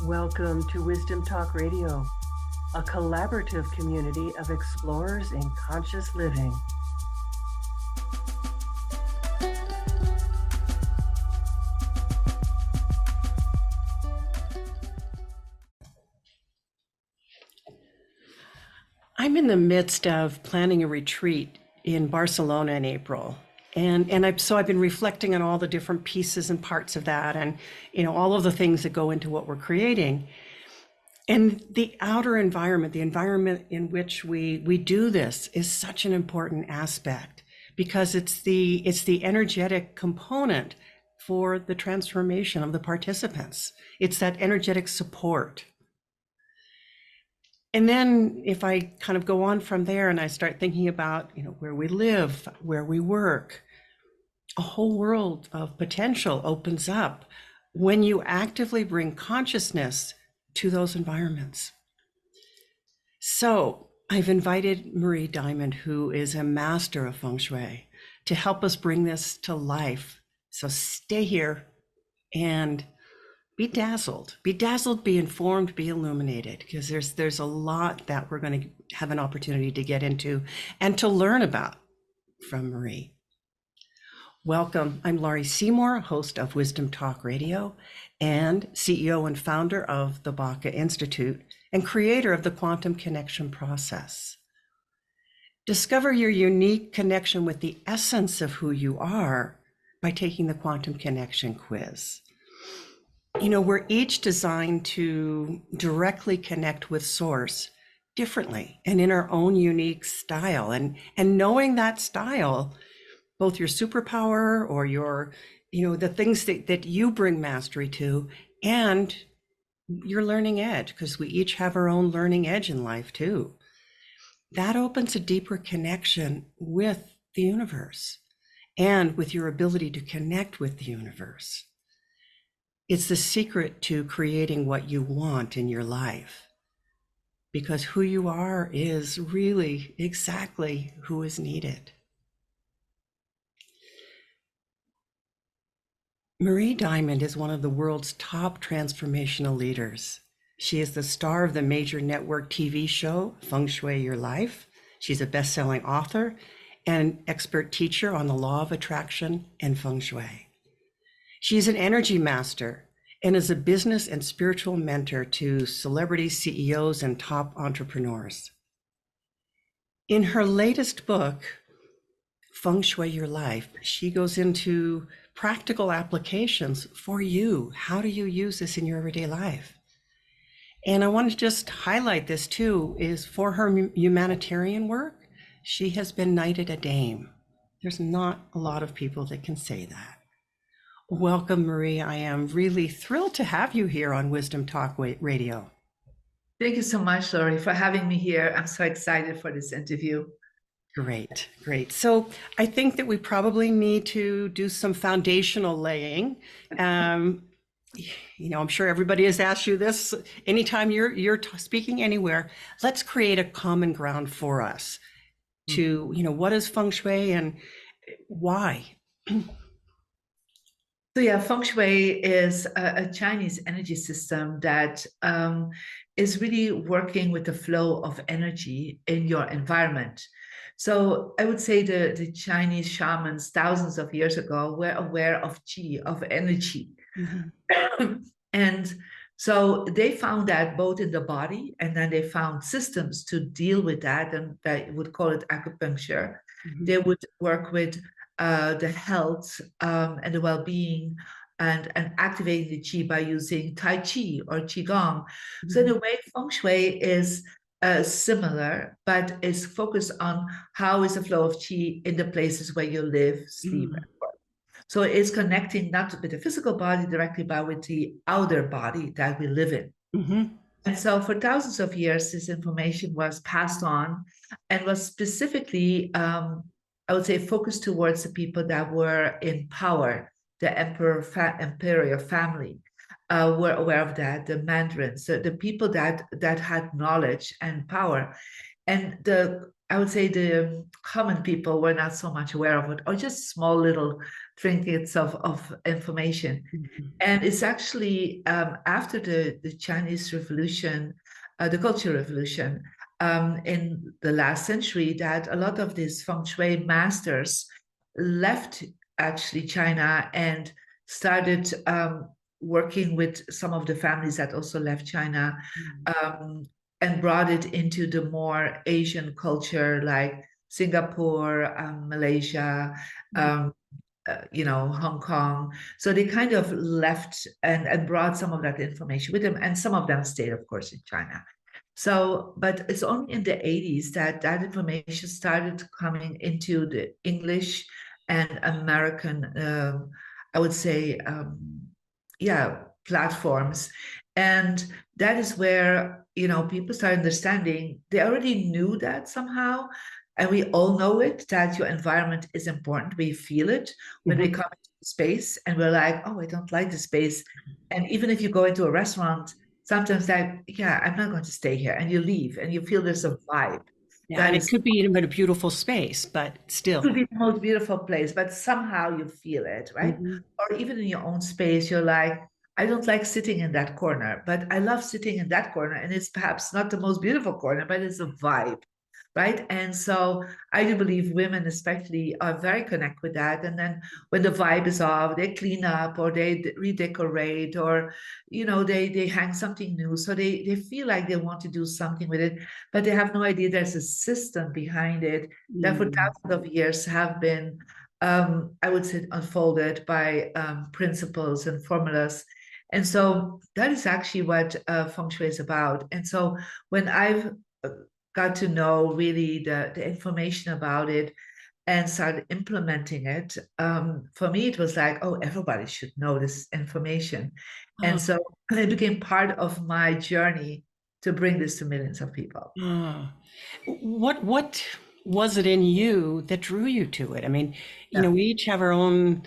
Welcome to Wisdom Talk Radio, a collaborative community of explorers in conscious living. I'm in the midst of planning a retreat in Barcelona in April. So I've been reflecting on all the different pieces and parts of that and, all of the things that go into what we're creating. And the outer environment, the environment in which we do this is such an important aspect because it's the energetic component for the transformation of the participants. It's that energetic support. And then if I kind of go on from there and I start thinking about, where we live, where we work, a whole world of potential opens up when you actively bring consciousness to those environments. So I've invited Marie Diamond, who is a master of Feng Shui, to help us bring this to life. So stay here and be dazzled, be informed, be illuminated, because there's a lot that we're going to have an opportunity to get into and to learn about from Marie. Welcome. I'm Laurie Seymour, host of Wisdom Talk Radio and CEO and founder of the Baca Institute and creator of the Quantum Connection Process. Discover your unique connection with the essence of who you are by taking the Quantum Connection quiz. We're each designed to directly connect with Source differently and in our own unique style. And knowing that style, both your superpower or your, the things that you bring mastery to and your learning edge, because we each have our own learning edge in life too. That opens a deeper connection with the universe and with your ability to connect with the universe. It's the secret to creating what you want in your life, because who you are is really exactly who is needed. Marie Diamond is one of the world's top transformational leaders. She is the star of the major network TV show, Feng Shui Your Life. She's a best-selling author and an expert teacher on the law of attraction and Feng Shui. She's an energy master and is a business and spiritual mentor to celebrity CEOs and top entrepreneurs. In her latest book, Feng Shui Your Life, she goes into practical applications for you. How do you use this in your everyday life? And I want to just highlight this too, is for her humanitarian work, she has been knighted a dame. There's not a lot of people that can say that. Welcome, Marie. I am really thrilled to have you here on Wisdom Talk Radio. Thank you so much, Laurie, for having me here. I'm so excited for this interview. Great. So I think that we probably need to do some foundational laying. I'm sure everybody has asked you this. Anytime you're speaking anywhere, let's create a common ground for us to, what is Feng Shui and why? So yeah, Feng Shui is a Chinese energy system that is really working with the flow of energy in your environment. So I would say the Chinese shamans thousands of years ago were aware of qi, of energy. Mm-hmm. And so they found that both in the body, and then they found systems to deal with that, and they would call it acupuncture. Mm-hmm. They would work with the health and the well-being and activating the qi by using Tai Chi or Qigong. Mm-hmm. So in a way, Feng Shui is similar, but is focused on how is the flow of qi in the places where you live, sleep, and work. So it's connecting not with the physical body directly, but with the outer body that we live in. Mm-hmm. And so for thousands of years, this information was passed on and was specifically I would say focused towards the people that were in power, the imperial family were aware of that, the mandarins, the people that had knowledge and power. And I would say the common people were not so much aware of it, or just small little trinkets of information. Mhm. And it's actually after the Chinese Revolution, the Cultural Revolution, in the last century, that a lot of these feng shui masters left actually China and started working with some of the families that also left China, um, and brought it into the more Asian culture, like Singapore, Malaysia, um, Hong Kong. So they kind of left and brought some of that information with them, and some of them stayed, of course, in China. So, but it's only in the 80s that that information started coming into the English and American, I would say, yeah, platforms. And that is where, people start understanding. They already knew that somehow. And we all know it, that your environment is important. We feel it when we Mhm. come into space and we're like, oh, I don't like the space. And even if you go into a restaurant, sometimes that, yeah, I'm not going to stay here. And you leave and you feel there's a vibe Yeah, that and it is, could be in a beautiful space, but could still. be the most beautiful place, but somehow you feel it, right? Mhm. Or even in your own space, you're like, I don't like sitting in that corner, but I love sitting in that corner. And it's perhaps not the most beautiful corner, but it's a vibe, right? And so I do believe women, especially, are very connect with that. And then when the vibe is off, they clean up or they redecorate, or they hang something new. So they feel like they want to do something with it, but they have no idea there's a system behind it that for Mm. thousands of years have been, I would say, unfolded by principles and formulas. And so that is actually what feng shui is about. And so when I've got to know really the information about it and started implementing it, for me, it was like, oh, everybody should know this information. And Oh, so it became part of my journey to bring this to millions of people. oh. What was it in you that drew you to it? I mean, Yeah. we each have our own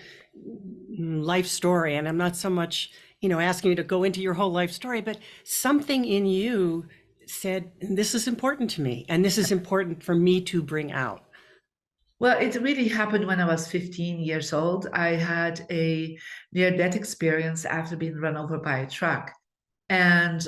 life story, and I'm not so much, asking you to go into your whole life story, but something in you said, this is important to me, and this is important for me to bring out. Well, it really happened when I was 15 years old. I had a near-death experience after being run over by a truck. And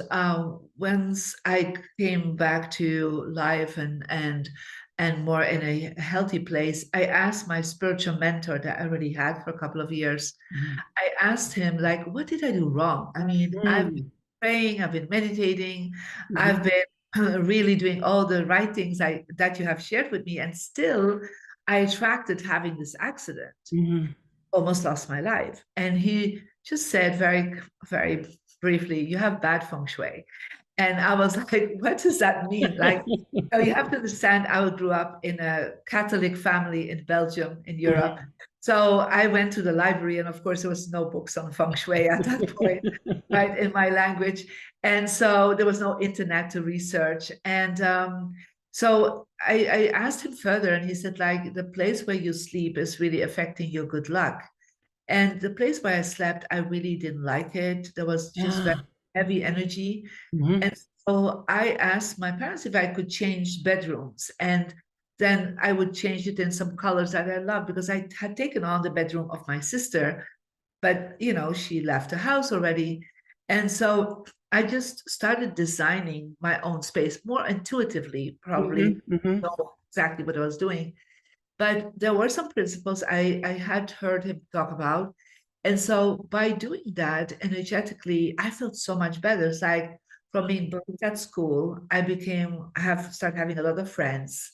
once I came back to life and more in a healthy place, I asked my spiritual mentor that I already had for a couple of years. Mhm. I asked him, like, what did I do wrong? I mean, I've been Mm. praying, I've been meditating, I've Mhm. been really doing all the right things that you have shared with me, and still I attracted having this accident, Mhm. almost lost my life. And he just said very, very briefly, you have bad feng shui. And I was like, what does that mean? Like, so you have to understand, I grew up in a Catholic family in Belgium, in Europe. Mhm. So I went to the library, and of course, there was no books on feng shui at that point, right, in my language. And so there was no internet to research. And so I asked him further, and he said, like, the place where you sleep is really affecting your good luck. And the place where I slept, I really didn't like it. There was just very Ah. heavy energy. Mhm. And so I asked my parents if I could change bedrooms. And then I would change it in some colors that I love, because I had taken on the bedroom of my sister, but she left the house already. And so I just started designing my own space more intuitively, probably Mhm. Mhm. know exactly what I was doing. But there were some principles I had heard him talk about. And so by doing that energetically, I felt so much better. It's like from being bullied at school, I have started having a lot of friends.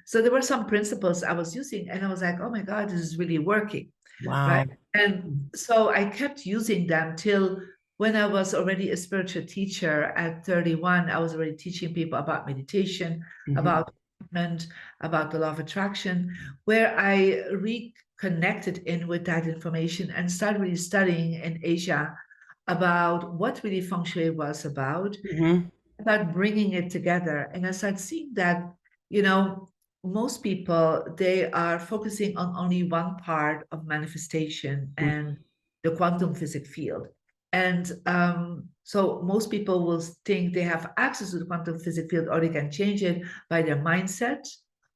So there were some principles I was using, and I was like, oh my God, this is really working, right? Wow. And so I kept using them till when I was already a spiritual teacher at 31. I was already teaching people about meditation, Mhm. about movement, about the law of attraction, where I reconnected in with that information and started really studying in Asia about what really feng shui was Mhm. about bringing it together. And I started seeing that, you know, most people, they are focusing on only one part of manifestation and the quantum physics field. And so most people will think they have access to the quantum physics field, or they can change it by their mindset,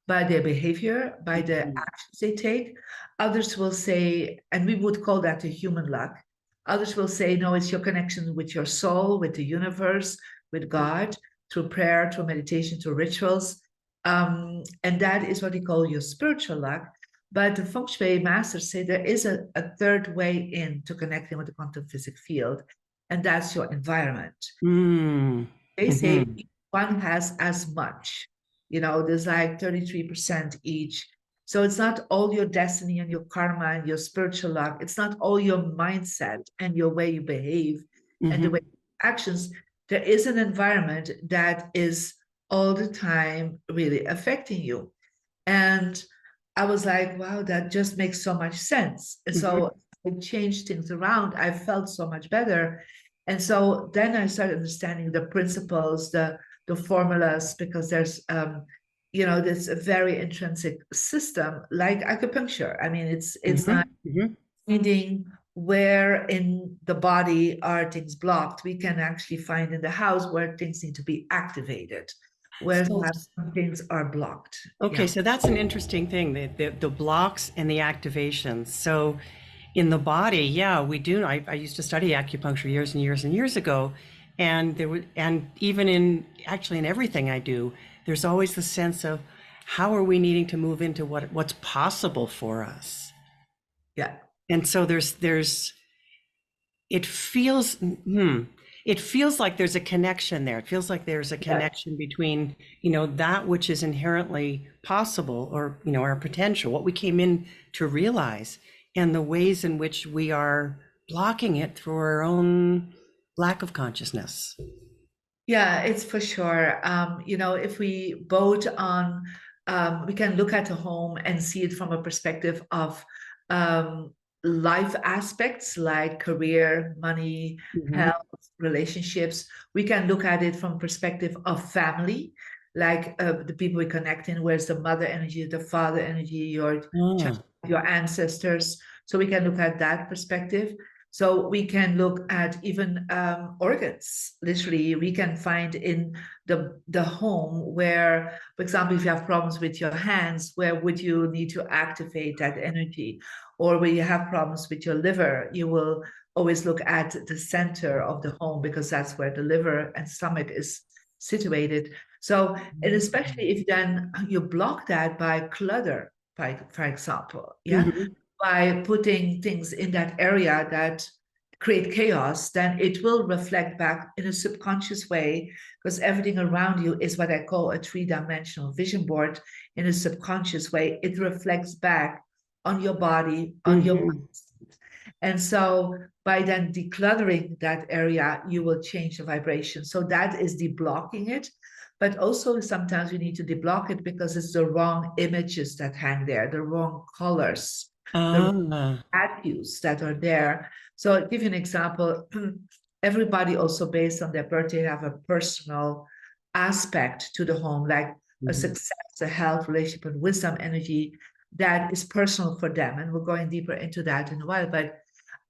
by their behavior, by the Mhm. actions they take. Others will say, and we would call that a human luck. Others will say, no, it's your connection with your soul, with the universe, with God, through prayer, through meditation, through rituals. And that is what we call your spiritual luck. But the Feng Shui masters say there is a third way in to connecting with the quantum physics field, and that's your environment. Mm. They say Mhm. one has as much, there's like 33% each. So it's not all your destiny and your karma and your spiritual luck. It's not all your mindset and your way you behave and the way Mhm. actions. There is an environment that is all the time really affecting you. And I was like, wow, that just makes so much sense. And Mhm. so I changed things around. I felt so much better. And so then I started understanding the principles, the formulas, because there's this very intrinsic system like acupuncture. I mean, it's not Mhm. Mhm. finding where in the body are things blocked. We can actually find in the house where things need to be activated, where So, some things are blocked. okay, Yeah. so that's an interesting thing, the blocks and the activations. So in the body, yeah, we do. I used to study acupuncture years and years and years ago. And and even in actually in everything I do, there's always the sense of how are we needing to move into what's possible for us. Yeah. And so there's it feels it feels like there's a connection there. It feels like there's a Yeah. connection between, that which is inherently possible, or, our potential, what we came in to realize, and the ways in which we are blocking it through our own lack of consciousness. Yeah, it's for sure. If we vote on, we can look at a home and see it from a perspective of um, life aspects like career, money, Hmm. health, relationships. We can look at it from perspective of family, like the people we connect in, where's the mother energy, the father energy, Ah. your ancestors. So we can look at that perspective. So we can look at even organs. Literally, we can find in the home where, for example, if you have problems with your hands, where would you need to activate that energy? Or where you have problems with your liver, you will always look at the center of the home because that's where the liver and stomach is situated. So, and especially if then you block that by clutter, for example, yeah, Hmm. by putting things in that area that create chaos, then it will reflect back in a subconscious way because everything around you is what I call a three-dimensional vision board. In a subconscious way, it reflects back on your body, on your mind. Hmm. And so by then decluttering that area, you will change the vibration. So that is deblocking it. But also sometimes we need to deblock it because it's the wrong images that hang there, the wrong colors, the Ah. attributes that are there. So I'll give you an example. Everybody also based on their birthday have a personal aspect to the home, like a Mhm. success, a health, relationship, and wisdom energy that is personal for them. And we're going deeper into that in a while. But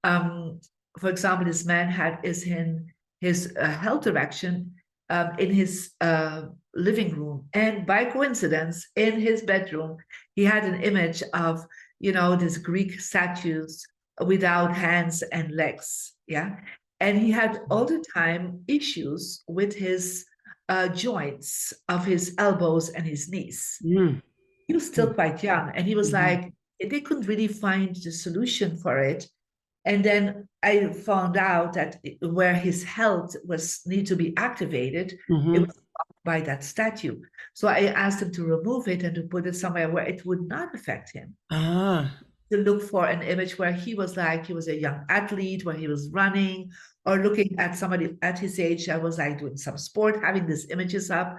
um, for example, this man had is in his health direction in his living room, and by coincidence, in his bedroom, he had an image of these Greek statues without hands and legs, yeah, and he had all the time issues with his joints of his elbows and his knees. Mm. He was still quite young, and he was Mhm. like, they couldn't really find the solution for it. And then I found out that where his health was need to be activated, it Mhm. was by that statue. So I asked him to remove it and to put it somewhere where it would not affect him. Ah. To look for an image where he was like he was a young athlete, where he was running, or looking at somebody at his age that was like doing some sport, having these images up.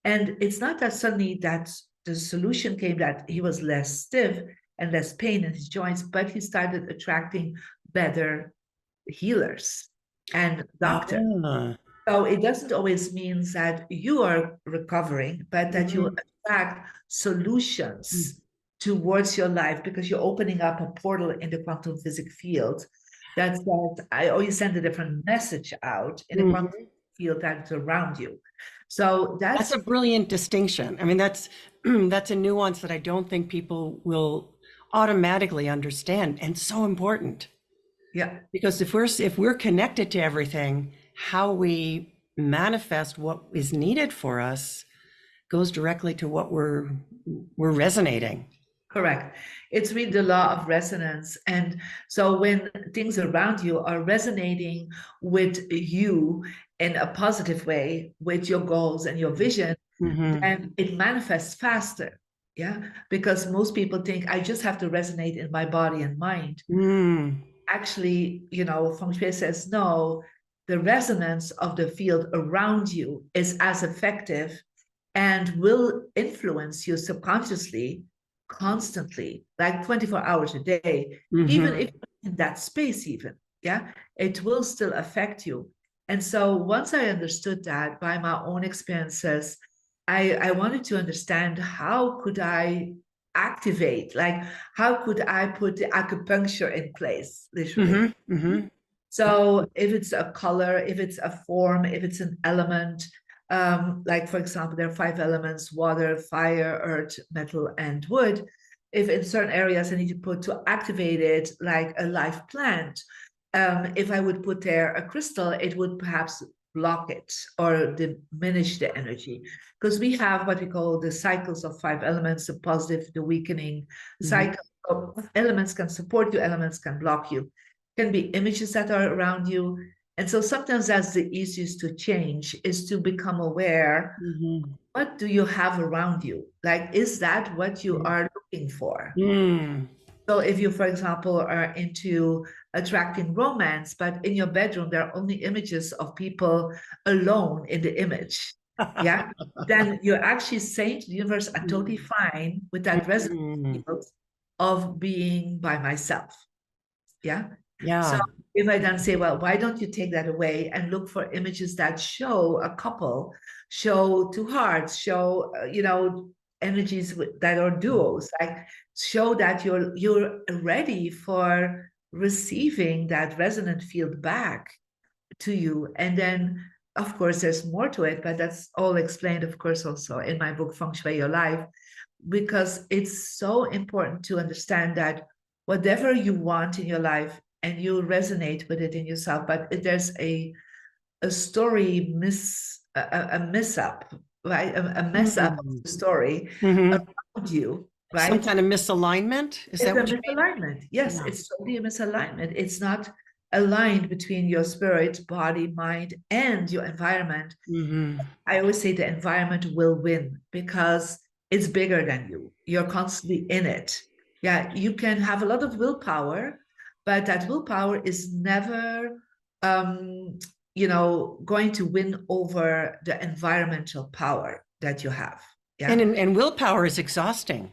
And it's not that suddenly that the solution came that he was less stiff and less pain in his joints, but he started attracting better healers and doctors. Ah. So it doesn't always mean that you are recovering, but that you Mhm. attract solutions towards your life because you're opening up a portal in the quantum physics field. That's that I always send a different message out in the quantum Mhm. field that's around you. So That's that's, a brilliant distinction. I mean, that's that's a nuance that I don't think people will automatically understand, and so important. yeah, Because if we're connected to everything, how we manifest what is needed for us goes directly to what we're resonating. correct. It's really the law of resonance. And so when things around you are resonating with you in a positive way, with your goals and your vision, Mm-hmm. then it manifests faster. Yeah. Because most people think I just have to resonate in my body and mind. Mm. Actually, Feng Shui says no, the resonance of the field around you is as effective and will influence you subconsciously, constantly, like 24 hours a day, even Mm-hmm. if in that space, even, yeah, it will still affect you. And so once I understood that by my own experiences, I wanted to understand how could I activate, like how could I put the acupuncture in place, literally. Mm-hmm. Mm-hmm. So if it's a color, if it's a form, if it's an element, like for example, there are 5 elements: water, fire, earth, metal, and wood. If in certain areas I need to put to activate it, like a live plant, if I would put there a crystal, it would perhaps block it or diminish the energy. Because we have what we call the cycles of 5 elements: the positive, the weakening Mm-hmm. cycle. So elements can support you, elements can block you. Can be images that are around you. And so sometimes that's the easiest to change, is to become aware. Mm-hmm. What do you have around you? Like, is that what you are looking for? Mm. So if you, for example, are into attracting romance, but in your bedroom there are only images of people alone in the image, yeah, then you're actually saying to the universe, I'm totally fine with that resonance Mm. field of being by myself. Yeah. So Yeah. if I then say, well, why don't you take that away and look for images that show a couple, show two hearts, show, energies that are duos, like show that you're ready for receiving that resonant field back to you. And then, of course, there's more to it, but that's all explained, of course, also in my book, Feng Shui Your Life, because it's so important to understand that whatever you want in your life and you resonate with it in yourself, but if there's a story a mess up, right? A mess up of Mm. the story Mm-hmm. around you, Some right? kind of misalignment? Is It's that a what you misalignment. Yes, mean? it's totally a misalignment. It's not aligned between your spirit, body, mind, and your environment. Yeah. Mm-hmm. I always say the environment will win because it's bigger than you. You're constantly in it. Yeah, you can have a lot of willpower, but that willpower is never, going to win over the environmental power that you have. And Yeah, and willpower is exhausting.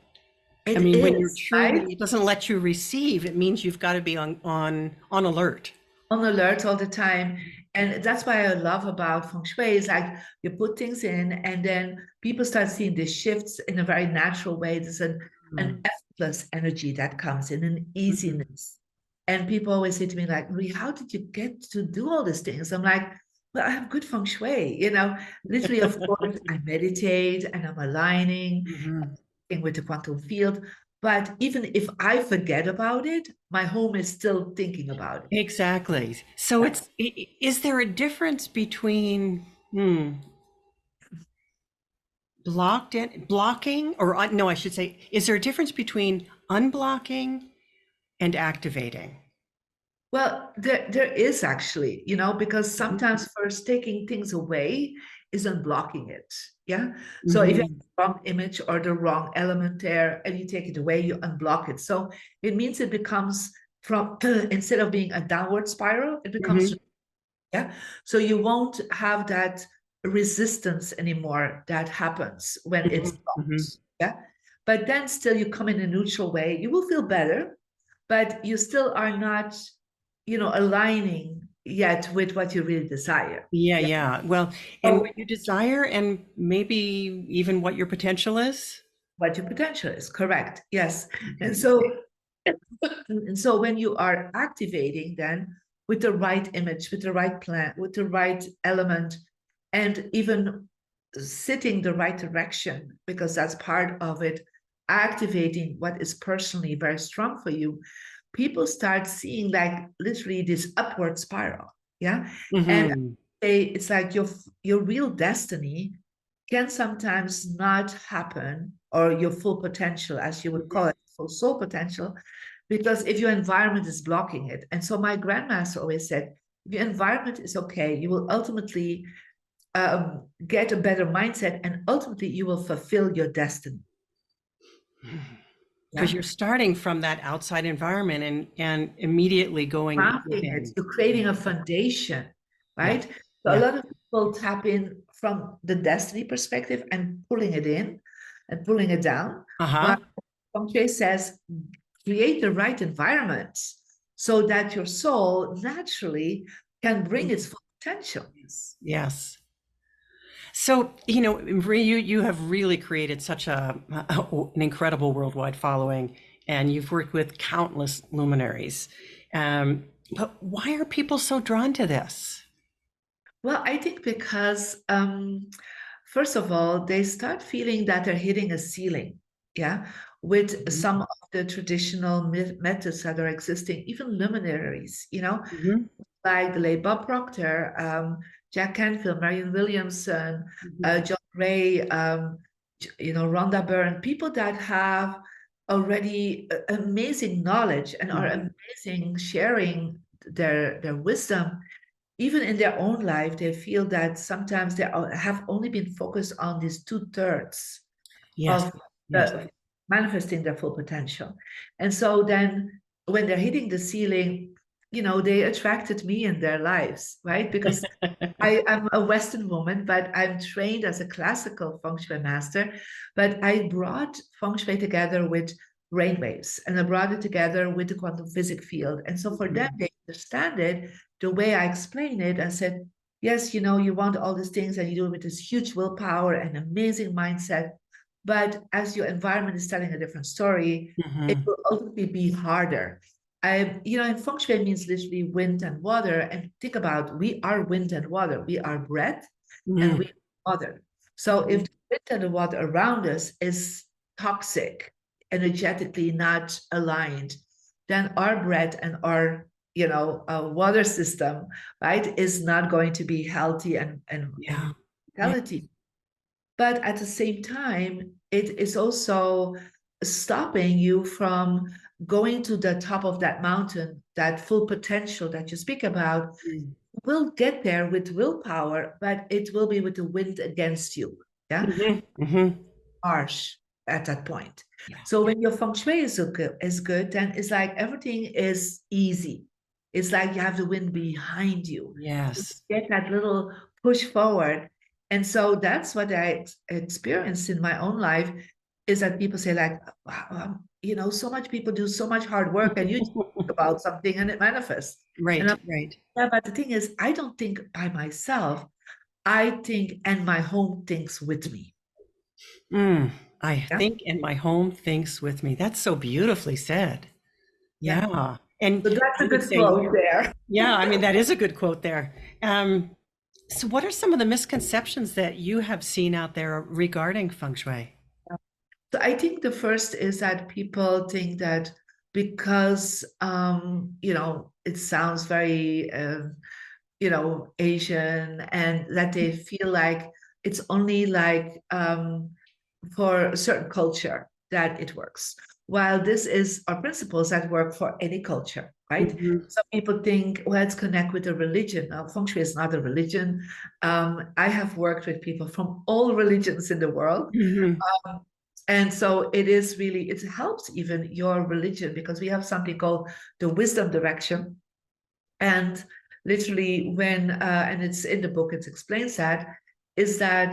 I it mean, when you're is, right? truly, it doesn't let you receive, it means you've got to be on alert. On alert all the time. And that's why I love about Feng Shui is like you put things in and then people start seeing these shifts in a very natural way. There's an effortless energy that comes in, an Mm-hmm. easiness. And people always say to me, like, Marie, how did you get to do all these things? I'm like, well, I have good Feng Shui, literally, of course, I meditate and I'm aligning Mm-hmm. with the quantum field. But even if I forget about it, my home is still thinking about it. Exactly. So Yeah. is there a difference between blocking or no, I should say, is there a difference between unblocking and activating? Well, there is actually, because sometimes first taking things away is unblocking it. Yeah. So if you have Mm-hmm. the wrong image or the wrong element there and you take it away, you unblock it. So it means it becomes from instead of being a downward spiral, it becomes, Mm-hmm. yeah. So you won't have that resistance anymore that happens when it's Mm-hmm. blocked. Yeah. But then still you come in a neutral way, you will feel better, but you still are not, aligning yet with what you really desire. Yeah, Yeah. yeah. Well, and So what you desire and maybe even what your potential is. what your potential is, correct. Yes. And so when you are activating then with the right image, with the right plan, with the right element, and even sitting the right direction, because that's part of it, activating what is personally very strong for you, people start seeing like literally this upward spiral. Yeah. And Hmm. it's like your real destiny can sometimes not happen, or your full potential, as you would call it, full soul potential, because if your environment is blocking it. And so my grandmaster always said, if your environment is okay, you will ultimately get a better mindset, and ultimately you will fulfill your destiny. Because Yeah. you're starting from that outside environment and immediately going Crafting it, within. you're creating a foundation, Yeah. right? So a Yeah. lot of people tap in from the destiny perspective and pulling it in and pulling it down. While Uh-huh. Feng Shui says, create the right environment so that your soul naturally can bring its full potential. Yes. Yes. So, Marie, you have really created such an incredible worldwide following, and you've worked with countless luminaries. But why are people so drawn to this? Well, I think because, first of all, they start feeling that they're hitting a ceiling, yeah, with Mhm. some of the traditional methods that are existing, even luminaries, Mhm. like the late Bob Proctor, Jack Canfield, Marion Williamson, Mhm. John Gray, Rhonda Byrne, people that have already amazing knowledge and are Mhm. amazing sharing their wisdom. Even in their own life, they feel that sometimes they have only been focused on these 2/3 Yes. of Yes. manifesting their full potential. And so then when they're hitting the ceiling, they attracted me in their lives, right? Because I'm a Western woman, but I'm trained as a classical feng shui master. But I brought feng shui together with brainwaves, and I brought it together with the quantum physics field. And so for them, Mhm. they understand it the way I explain it and said, yes, you want all these things and you do it with this huge willpower and amazing mindset. But as your environment is telling a different story, it Mhm. will ultimately be harder. And feng shui means literally wind and water. And think about, we are wind and water. We are breath and we Mhm. are water. So if the wind and the water around us is toxic, energetically not aligned, then our breath and our water system, right, is not going to be healthy and Yeah. Yeah. vitality. But at the same time, it is also stopping you from going to the top of that mountain, that full potential that you speak about. Mm. Will get there with willpower, but it will be with the wind against you. Yeah, Mhm. Mhm. harsh at that point. Yeah. So when your feng shui is good, then it's like everything is easy. It's like you have the wind behind you. So Yes. you get that little push forward. And so that's what I experienced in my own life, is that people say like, wow, so much people do so much hard work and you just think about something and it manifests. And Right. Right. yeah, but the thing is, I don't think by myself. I think, and my home thinks with me. Mm. I Yeah. think, and my home thinks with me. That's so beautifully said. Yeah. Yeah. And So that's a I would good say, quote there. yeah, I mean, that is a good quote there. So, what are some of the misconceptions that you have seen out there regarding feng shui? So I think the first is that people think that because it sounds very Asian, and that they feel like it's only like for a certain culture that it works. While this is our principles that work for any culture, right? Mhm. Some people think, well, let's connect with a religion. Now, feng shui is not a religion. I have worked with people from all religions in the world. Mhm. And so it helps even your religion, because we have something called the wisdom direction. And literally, and it's in the book, it explains that, is that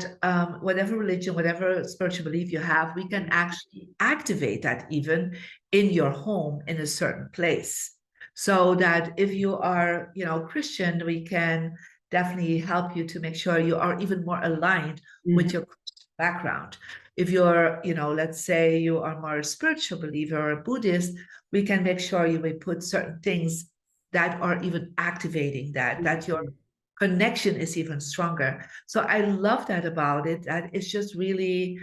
whatever religion, whatever spiritual belief you have, we can actually activate that even in your home in a certain place. So that if you are, Christian, we can definitely help you to make sure you are even more aligned Mhm. with your Christian background. If you're, let's say you are more a spiritual believer or a Buddhist, we can make sure you will put certain things that are even activating that you're Mhm. connection is even stronger. So I love that about it, that it's just really,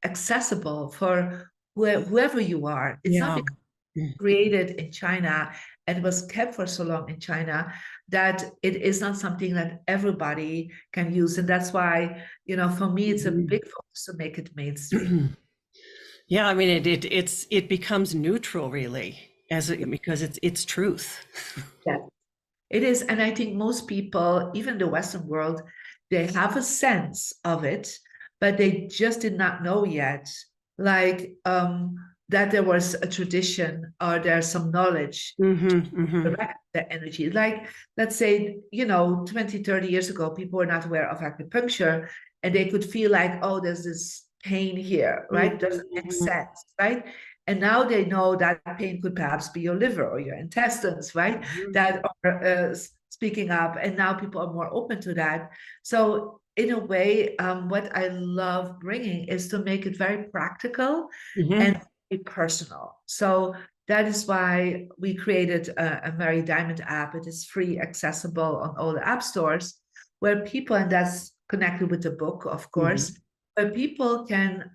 accessible for whoever you are. It's not Yeah. because created in China and was kept for so long in China that it is not something that everybody can use. And that's why, for me, it's a big focus to make it mainstream. Yeah, I mean, it becomes neutral really because it's truth. Yeah, it is. And I think most people, even the Western world, they have a sense of it, but they just did not know yet, like that there was a tradition or there's some knowledge direct the energy. Like, let's say, 20, 30 years ago, people were not aware of acupuncture and they could feel like, oh, there's this pain here, right? Doesn't make sense, right? And now they know that pain could perhaps be your liver or your intestines, right? That are speaking up. And now people are more open to that. So, in a way, what I love bringing is to make it very practical and personal. So, that is why we created a Mary Diamond app. It is free, accessible on all the app stores, where people, and that's connected with the book, of course, where people can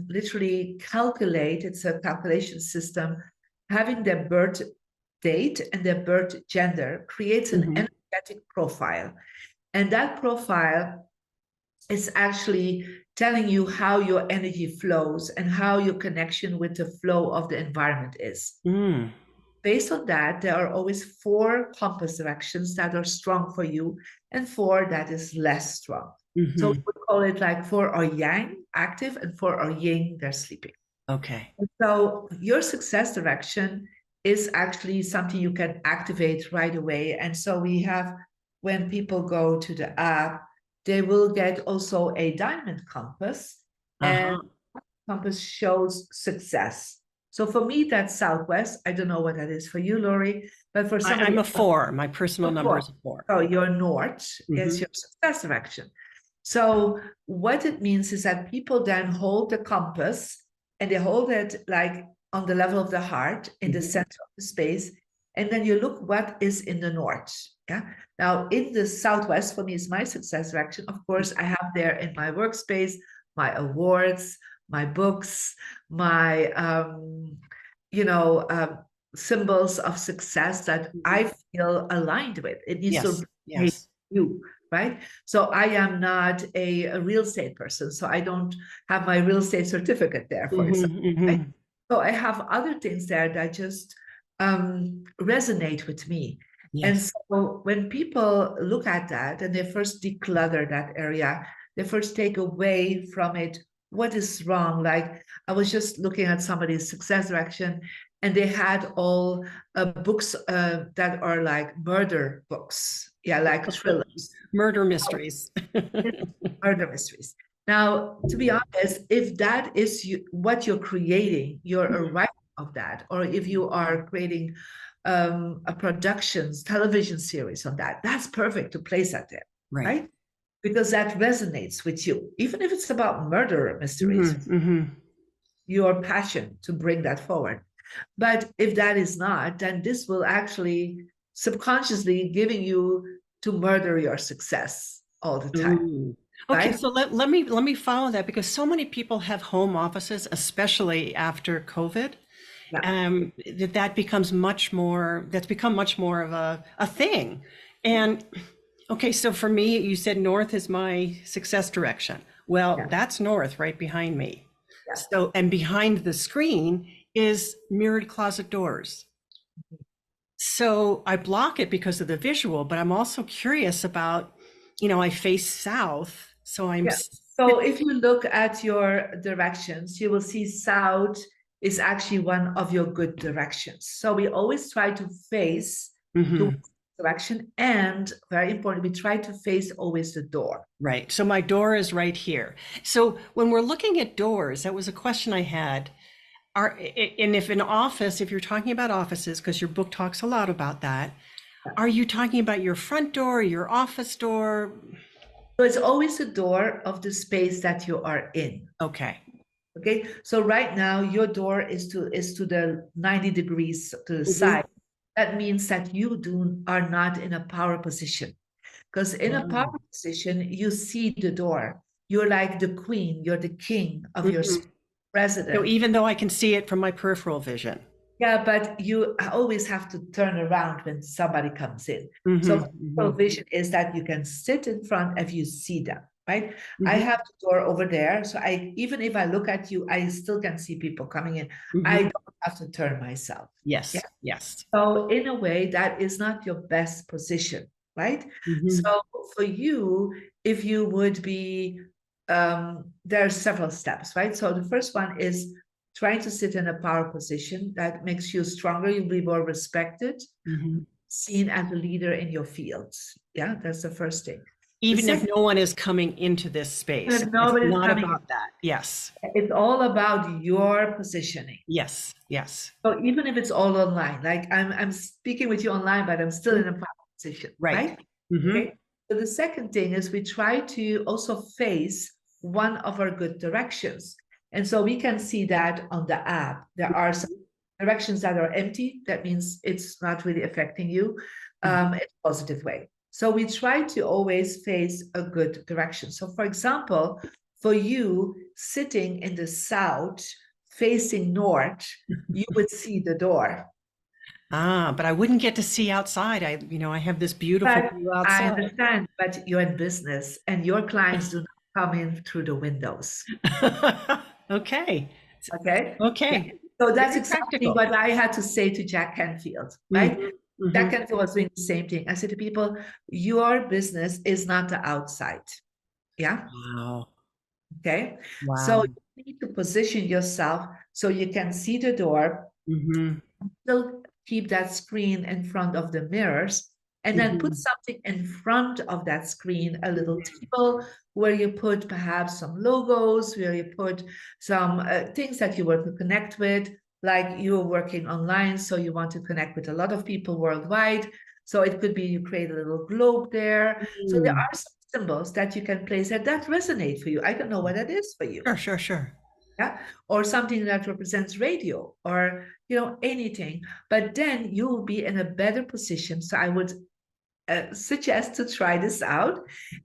literally calculate, it's a calculation system, having their birth date and their birth gender creates an energetic profile. And that profile is actually telling you how your energy flows and how your connection with the flow of the environment is. Based on that, there are always 4 compass directions that are strong for you and 4 that is less strong. So we would call it like 4 are yang, active, and 4 are yin, they're sleeping. Okay. And so your success direction is actually something you can activate right away. And so we have, when people go to the app, they will get also a diamond compass, and compass shows success. So for me, that's Southwest. I don't know what that is for you, Laurie, but for somebody I'm a else, 4. My personal number is a 4. so your North is your success direction. So what it means is that people then hold the compass and they hold it like on the level of the heart in the center of the space. And then you look what is in the North. Yeah. Now in the Southwest, for me, is my success direction. Of course, I have there in my workspace, my awards, my books, my, symbols of success that I feel aligned with. It needs to be you, right? So I am not a real estate person, so I don't have my real estate certificate there, for example. Right? So I have other things there that just resonate with me. And so when people look at that and they first declutter that area, they first take away from it what is wrong. Like I was just looking at somebody's success direction, and they had all books that are like murder books. Yeah, like thrillers. Murder mysteries. Murder mysteries. Now, to be honest, if that is what you're creating, you're a writer of that, or if you are creating a productions, television series on that, that's perfect to place that there, right? Because that resonates with you, even if it's about murder mysteries, your passion to bring that forward. But if that is not, then this will actually subconsciously giving you to murder your success all the time. Okay, Right? so let me follow that, because so many people have home offices, especially after COVID. That becomes much more, that's become much more of a thing. And okay, so for me, you said North is my success direction. Well, that's North right behind me. So, and behind the screen is mirrored closet doors. So I block it because of the visual, but I'm also curious about, I face south. So So if you look at your directions, you will see south is actually one of your good directions. So we always try to face the direction, and very important, we try to face always the door. Right. So my door is right here. So when we're looking at doors, that was a question I had. And if an office, if you're talking about offices, because your book talks a lot about that, are you talking about your front door, your office door? So it's always the door of the space that you are in. Okay. Okay. So right now your door is to the 90 degrees to the side. that means that you are not in a power position. Because in a power position, you see the door. You're like the queen, you're the king of your Mhm. So president. even though I can see it from my peripheral vision. Yeah, but you always have to turn around when somebody comes in. So Mm-hmm. vision is that you can sit in front if you see them, right? I Mm-hmm. have the door over there. So even if I look at you, I still can see people coming in. I Mm-hmm. don't have to turn myself. Yes. Yeah. Yes. So in a way, that is not your best position, right? Mm-hmm. So for you, if you would be, there are several steps, right? So the first one is trying to sit in a power position that makes you stronger. You'll be more respected, Mm-hmm. seen as a leader in your fields. Yeah, that's the first thing. The Even if second, no one is coming into this space, if it's nobody's not coming in, about that. Yes. it's all about your positioning. Yes. Yes. So even if it's all online, like I'm speaking with you online, but I'm still in a power position, Right. right? Mm-hmm. Okay. So the second thing is we try to also face one of our good directions. And so we can see that on the app. There are some directions that are empty. That means it's not really affecting you in a positive way. So we try to always face a good direction. So for example, for you sitting in the south, facing north, you would see the door. But I wouldn't get to see outside. I have this beautiful But view I outside. understand, but you're in business and your clients do not come in through the windows. Okay. Okay. Yeah. Okay. So that's Very exactly practical. what I had to say to Jack Canfield, right? Mm-hmm. Mm-hmm. Jack Canfield was doing the same thing. I said to people, your business is not the outside. Yeah. Wow. Okay. So Wow. you need to position yourself so you can see the door, Mm-hmm. still keep that screen in front of the mirrors, and then put Mm-hmm. something in front of that screen, a little table where you put perhaps some logos, where you put some things that you want to connect with, like you're working online, so you want to connect with a lot of people worldwide. So it could be you create a little globe there. So there Mm. are some symbols that you can place that resonate for you. I don't know what that is for you. Sure, sure, sure. Yeah, or something that represents radio, or anything. But then you will be in a better position. So I would suggest to try this out,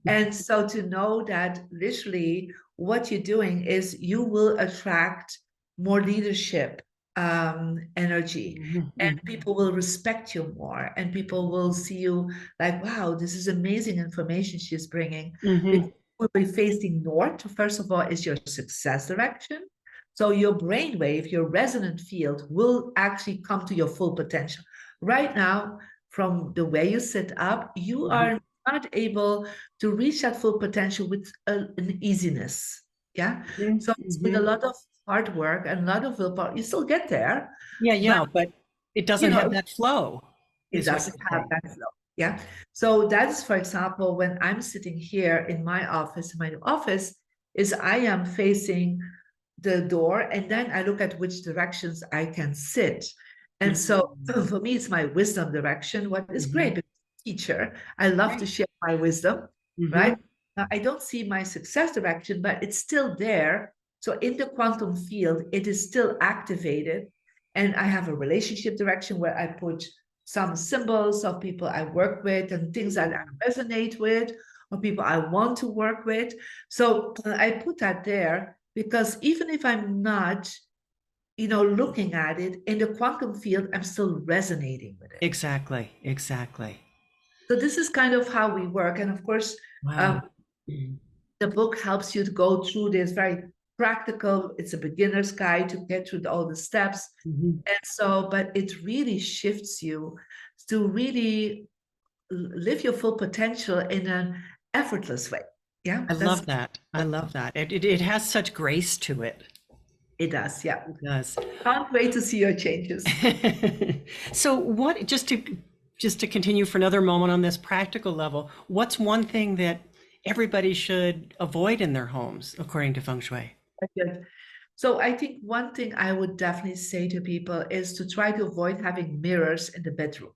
and so to know that literally what you're doing is you will attract more leadership energy, and Mm-hmm. people will respect you more, and people will see you like, wow, this is amazing information she's bringing. Mm-hmm. Because we'll be facing north. First of all, is your success direction. So your brainwave, your resonant field, will actually come to your full potential. Right now, from the way you sit up, you are not able to reach that full potential with an easiness. Yeah. So it's with a Mm-hmm. lot of hard work and a lot of willpower. You still get there, Yeah, but yeah, but it you doesn't have know, that flow, it is what doesn't you're have saying. that flow. Yeah. So that's, for example, when I'm sitting here in my office, is I am facing the door, and then I look at which directions I can sit. And so Mm-hmm. for me, it's my wisdom direction, what is Mm-hmm. great because I'm a teacher, I love to Right. share my wisdom, Mm-hmm. right? Now, I don't see my success direction, but it's still there. So in the quantum field, it is still activated. And I have a relationship direction where I put some symbols of people I work with and things that I resonate with, or people I want to work with. So I put that there because even if I'm not, looking at it in the quantum field, I'm still resonating with it. Exactly. Exactly. So this is kind of how we work. And of course, Wow. the book helps you to go through this very practical, it's a beginner's guide to get through all the steps. Mm-hmm. And so, but it really shifts you to really live your full potential in an effortless way. Yeah, I that's love that. I love that. It has such grace to it. it does. Yeah. It does. Can't wait to see your changes. So what, just to continue for another moment on this practical level, what's one thing that everybody should avoid in their homes according to Feng Shui? Good. So I think one thing I would definitely say to people is to try to avoid having mirrors in the bedroom.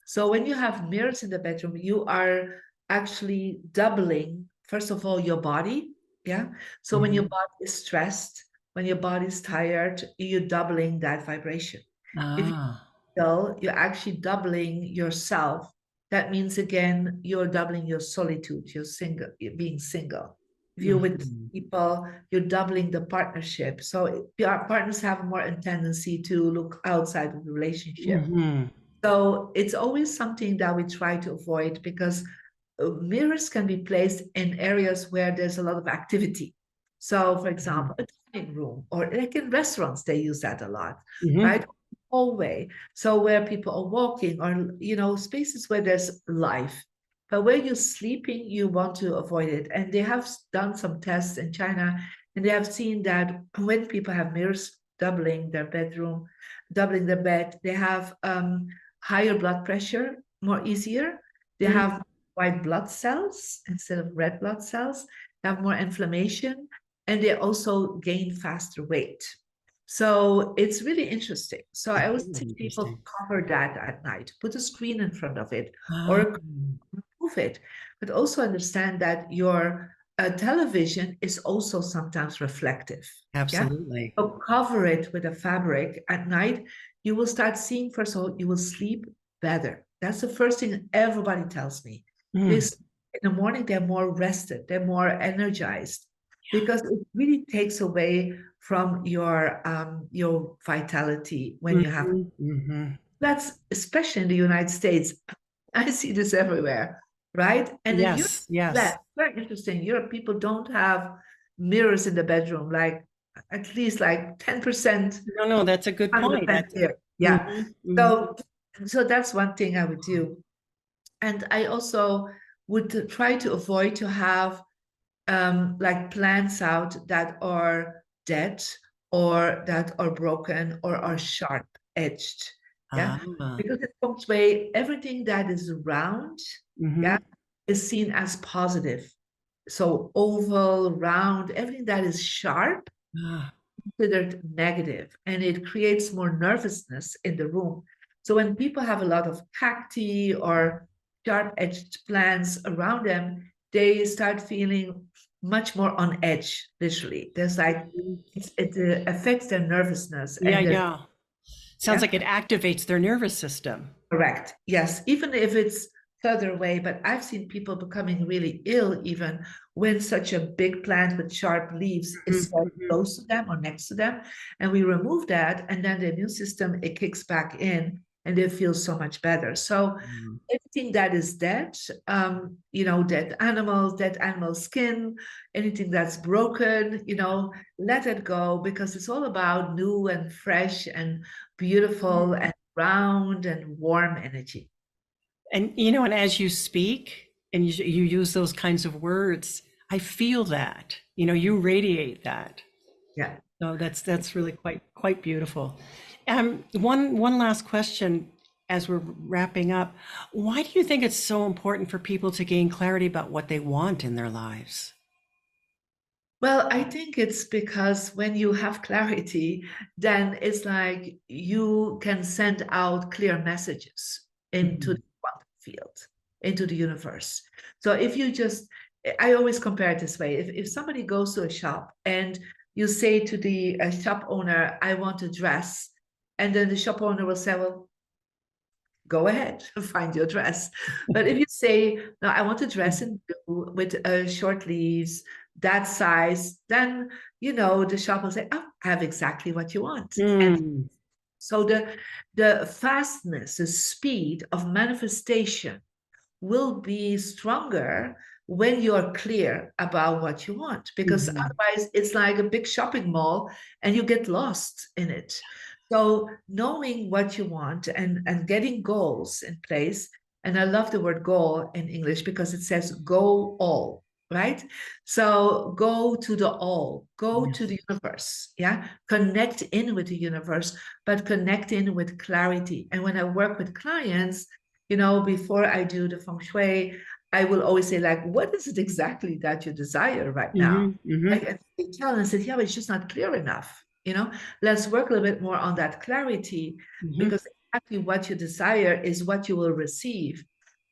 So when you have mirrors in the bedroom, you are actually doubling, first of all, your body. Yeah. So when your Mhm. body is stressed, when your body is tired, you're doubling that vibration. If Ah. single, you're actually doubling yourself. That means again, you're doubling your solitude, you're being single. If you're with Mhm. people, you're doubling the partnership. So your partners have more a tendency to look outside of the relationship. Mhm. So it's always something that we try to avoid because mirrors can be placed in areas where there's a lot of activity. So, for example, a dining room, or like in restaurants, they use that a lot, Mhm. right? Hallway. So where people are walking, or spaces where there's life. But where you're sleeping, you want to avoid it. And they have done some tests in China, and they have seen that when people have mirrors doubling their bedroom, doubling their bed, they have higher blood pressure more easier. They Mhm. have white blood cells instead of red blood cells. They have more inflammation, and they also gain faster weight. So it's really interesting. So I always tell people Interesting. cover that at night, put a screen in front of it, Ah, or remove it. But also understand that your television is also sometimes reflective. Yeah. absolutely. So cover it with a fabric at night. You will start seeing, first of all, you will sleep better. That's the first thing everybody tells me. Mm. This in the morning, they're more rested, they're more energized because it really takes away from your vitality when you have Mhm. Mhm. that's especially in the United States. I see this everywhere, right? And in Europe, Yes, yes. less. Very interesting. Europe people don't have mirrors in the bedroom, like at least like 10%, No, no, that's a good point. 100% That's there. Yeah. mhm. Mhm. So that's one thing I would do. And I also would try to avoid to have like plants out that are dead or that are broken or are sharp edged. Yeah. Ah. Because in Feng Shui, everything that is round, yeah, Mhm. is seen as positive. So oval, round, everything that is sharp Ah. considered negative, and it creates more nervousness in the room. So when people have a lot of cacti or sharp-edged plants around them, they start feeling much more on edge, literally. There's like Mhm. it affects their nervousness Yeah, and their yeah. Sounds like yeah. it activates their nervous system. Correct. Yes, even if it's further away, but I've seen people becoming really ill even when such a big plant with sharp leaves is Mhm. so Mhm. close to them or next to them. And we remove that, and then the immune system it kicks back in and they feel so much better. So Mm. anything that is dead, dead animal skin, anything that's broken, let it go because it's all about new and fresh and beautiful and round and warm energy. And as you speak and you use those kinds of words, I feel that. You radiate that. Yeah. So that's really quite beautiful. One last question as we're wrapping up. Why do you think it's so important for people to gain clarity about what they want in their lives? Well, I think it's because when you have clarity, then it's like you can send out clear messages into Mhm. the quantum field, into the universe. So if you just, I always compare it this way. If somebody goes to a shop and you say to the shop owner, I want a dress, and then the shop owner will say, well, go ahead, find your dress. But if you say, no, I want a dress in blue with short sleeves, that size, then, the shop will say, oh, I have exactly what you want. And Mm. so the fastness, the speed of manifestation will be stronger when you're clear about what you want, because Mhm. otherwise it's like a big shopping mall and you get lost in it. So knowing what you want and getting goals in place, and I love the word goal in English because it says go all, right? So go to the all, go to Yes. the universe, yeah? Connect in with the universe, but connect in with clarity. And when I work with clients, before I do the feng shui, I will always say, like, what is it exactly that you desire right now? Mhm. Mhm. Like, and they tell and said, yeah, but it's just not clear enough. Let's work a little bit more on that clarity Mhm. because exactly what you desire is what you will receive.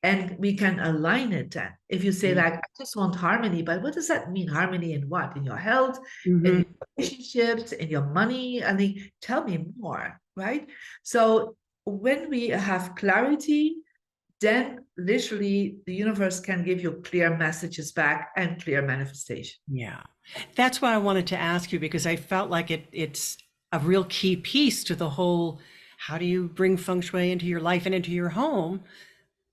And we can align it then. If you say, like, I just want harmony, but what does that mean? Harmony in what? In your health, in Mhm. your relationships, in your money? I mean, tell me more, right? So when we have clarity, then literally the universe can give you clear messages back and clear manifestation. Yeah. That's why I wanted to ask you, because I felt like it's a real key piece to the whole, how do you bring feng shui into your life and into your home?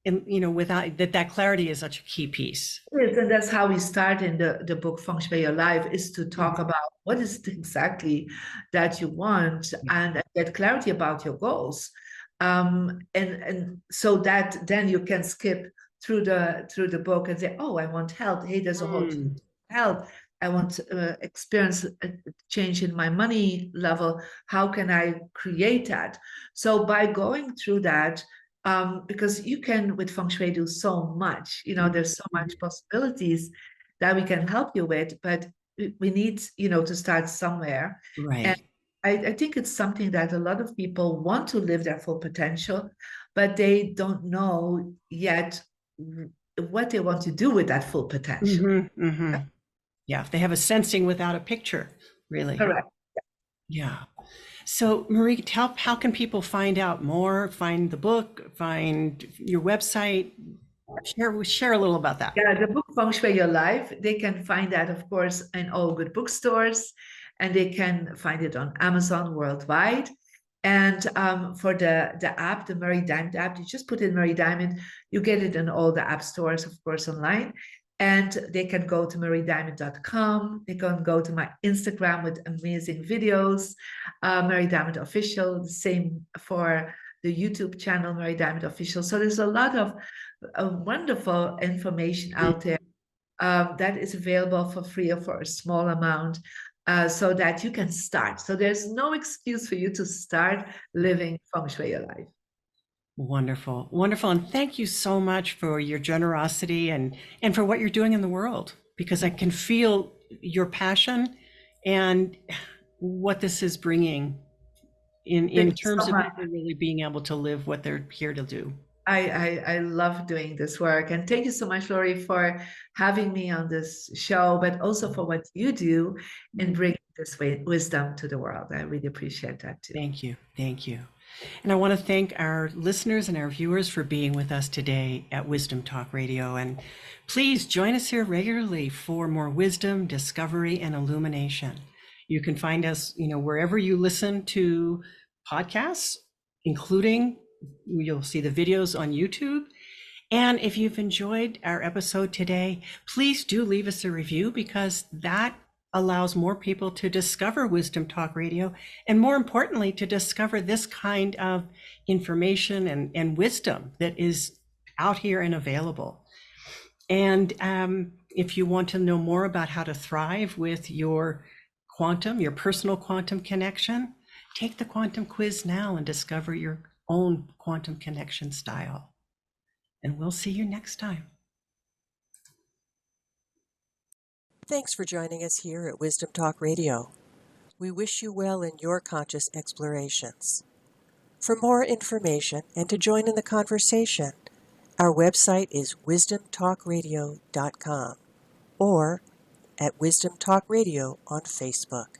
And, without that clarity is such a key piece. Yes, and that's how we start in the book Feng Shui Your Life, is to talk Mhm. about what is it exactly that you want and get clarity about your goals. And so that then you can skip through the book and say, oh, I want health. Hey, there's a whole Mm. health. I want to experience a change in my money level. How can I create that? So by going through that, because you can with feng shui do so much, there's so Mhm. much possibilities that we can help you with, but we need, to start somewhere. And Right. I think it's something that a lot of people want to live their full potential, but they don't know yet what they want to do with that full potential. Hmm. Hmm. Yeah. They have a sensing without a picture, really. Correct. Yeah. So, Marie, how can people find out more, find the book, find your website? Share a little about that. Yeah, the book Feng Shui Your Life, they can find that, of course, in all good bookstores, and they can find it on Amazon worldwide. And for the app, the Murray Diamond app, you just put in Murray Diamond, you get it in all the app stores, of course, online. And they can go to murraydiamond.com. They can go to my Instagram with amazing videos, Murray Diamond Official, the same for the YouTube channel, Murray Diamond Official. So there's a lot of wonderful information out there that is available for free or for a small amount, so that you can start. So there's no excuse for you to start living feng shui your life. Wonderful, wonderful, and thank you so much for your generosity and for what you're doing in the world. Because I can feel your passion and what this is bringing Thank in you so terms of much. people really being able to live what they're here to do. I love doing this work. And thank you so much, Laurie, for having me on this show, but also for what you do in bringing this wisdom to the world. I really appreciate that too. Thank you. Thank you. And I want to thank our listeners and our viewers for being with us today at Wisdom Talk Radio. And please join us here regularly for more wisdom, discovery, and illumination. You can find us, wherever you listen to podcasts, including you'll see the videos on YouTube. And if you've enjoyed our episode today, please do leave us a review, because that allows more people to discover Wisdom Talk Radio, and more importantly, to discover this kind of information and wisdom that is out here and available. And if you want to know more about how to thrive with your personal quantum connection, take the quantum quiz now and discover your own quantum connection style. And we'll see you next time. Thanks for joining us here at Wisdom Talk Radio. We wish you well in your conscious explorations. For more information and to join in the conversation, our website is wisdomtalkradio.com or at Wisdom Talk Radio on Facebook.